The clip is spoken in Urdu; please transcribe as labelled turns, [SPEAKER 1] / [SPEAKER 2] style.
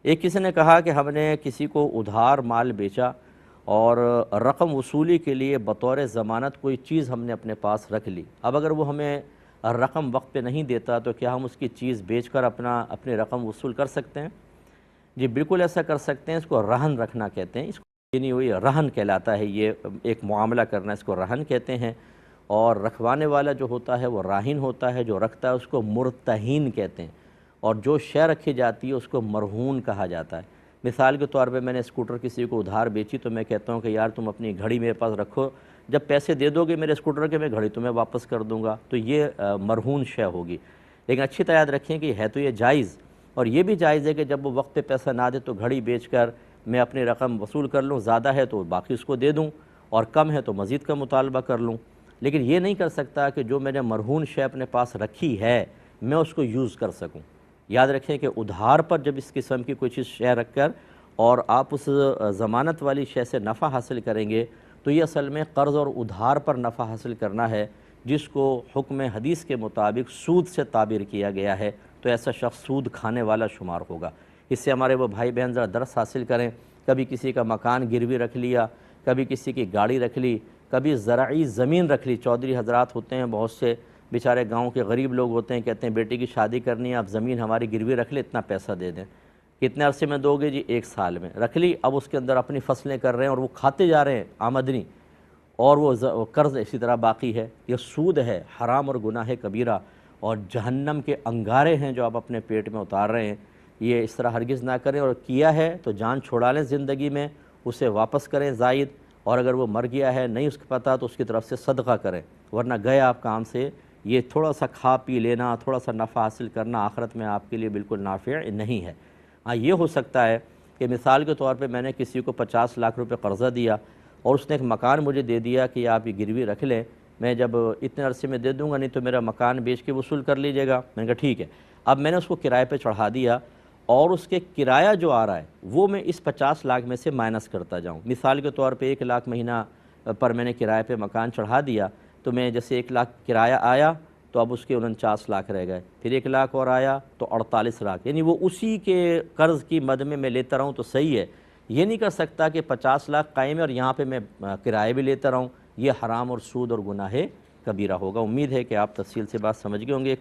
[SPEAKER 1] ایک کسی نے کہا کہ ہم نے کسی کو ادھار مال بیچا اور رقم وصولی کے لیے بطور ضمانت کوئی چیز ہم نے اپنے پاس رکھ لی، اب اگر وہ ہمیں رقم وقت پہ نہیں دیتا تو کیا ہم اس کی چیز بیچ کر اپنی رقم وصول کر سکتے ہیں؟ جی بالکل ایسا کر سکتے ہیں، اس کو رہن رکھنا کہتے ہیں، اس کو نہیں ہوئی رہن کہلاتا ہے، یہ ایک معاملہ کرنا، اس کو رہن کہتے ہیں۔ اور رکھوانے والا جو ہوتا ہے وہ راہن ہوتا ہے، جو رکھتا ہے اس کو مرتہین کہتے ہیں، اور جو شے رکھی جاتی ہے اس کو مرہون کہا جاتا ہے۔ مثال کے طور پہ میں نے اسکوٹر کسی کو ادھار بیچی تو میں کہتا ہوں کہ یار تم اپنی گھڑی میرے پاس رکھو، جب پیسے دے دو گے میرے اسکوٹر کے میں گھڑی تمہیں واپس کر دوں گا، تو یہ مرہون شے ہوگی۔ لیکن اچھی طرح یاد رکھیں کہ ہے تو یہ جائز، اور یہ بھی جائز ہے کہ جب وہ وقت پہ پیسہ نہ دے تو گھڑی بیچ کر میں اپنی رقم وصول کر لوں، زیادہ ہے تو باقی اس کو دے دوں، اور کم ہے تو مزید کا مطالبہ کر لوں۔ لیکن یہ نہیں کر سکتا کہ جو میں نے مرہون شے اپنے پاس رکھی ہے میں اس کو یوز کر سکوں۔ یاد رکھیں کہ ادھار پر جب اس قسم کی کوئی چیز شے رکھ کر اور آپ اس ضمانت والی شے سے نفع حاصل کریں گے تو یہ اصل میں قرض اور ادھار پر نفع حاصل کرنا ہے، جس کو حکم حدیث کے مطابق سود سے تعبیر کیا گیا ہے، تو ایسا شخص سود کھانے والا شمار ہوگا۔ اس سے ہمارے وہ بھائی بہن ذرا درس حاصل کریں، کبھی کسی کا مکان گروی رکھ لیا، کبھی کسی کی گاڑی رکھ لی، کبھی زرعی زمین رکھ لی۔ چودھری حضرات ہوتے ہیں بہت سے، بیچارے گاؤں کے غریب لوگ ہوتے ہیں، کہتے ہیں بیٹی کی شادی کرنی ہے، آپ زمین ہماری گروی رکھ لیں، اتنا پیسہ دے دیں۔ کتنے عرصے میں دو گے؟ جی 1 سال میں۔ رکھ لی، اب اس کے اندر اپنی فصلیں کر رہے ہیں اور وہ کھاتے جا رہے ہیں آمدنی، اور وہ قرض اسی طرح باقی ہے۔ یہ سود ہے، حرام اور گناہ کبیرہ، اور جہنم کے انگارے ہیں جو آپ اپنے پیٹ میں اتار رہے ہیں۔ یہ اس طرح ہرگز نہ کریں، اور کیا ہے تو جان چھوڑا لیں زندگی میں، اسے واپس کریں زائد، اور اگر وہ مر گیا ہے نہیں اس کو پتہ تو اس کی طرف سے صدقہ کریں، ورنہ گئے آپ کام سے۔ یہ تھوڑا سا کھا پی لینا، تھوڑا سا نفع حاصل کرنا آخرت میں آپ کے لیے بالکل نافع نہیں ہے۔ ہاں یہ ہو سکتا ہے کہ مثال کے طور پہ میں نے کسی کو 50 لاکھ روپے قرضہ دیا اور اس نے ایک مکان مجھے دے دیا کہ آپ یہ گروی رکھ لیں، میں جب اتنے عرصے میں دے دوں گا، نہیں تو میرا مکان بیچ کے وصول کر لیجیے گا۔ میں نے کہا ٹھیک ہے۔ اب میں نے اس کو کرائے پہ چڑھا دیا، اور اس کے کرایہ جو آ رہا ہے وہ میں اس 50 لاکھ میں سے مائنس کرتا جاؤں۔ مثال کے طور پہ 1 لاکھ مہینہ پر میں نے کرائے پہ مکان چڑھا دیا، تو میں جیسے 1 لاکھ کرایہ آیا تو اب اس کے 49 لاکھ رہ گئے، پھر 1 لاکھ اور آیا تو 48 لاکھ، یعنی وہ اسی کے قرض کی مد میں لیتا رہوں تو صحیح ہے۔ یہ نہیں کر سکتا کہ 50 لاکھ قائم ہے اور یہاں پہ میں کرایہ بھی لیتا رہوں، یہ حرام اور سود اور گناہ کبیرہ ہوگا۔ امید ہے کہ آپ تفصیل سے بات سمجھ گئے ہوں گے۔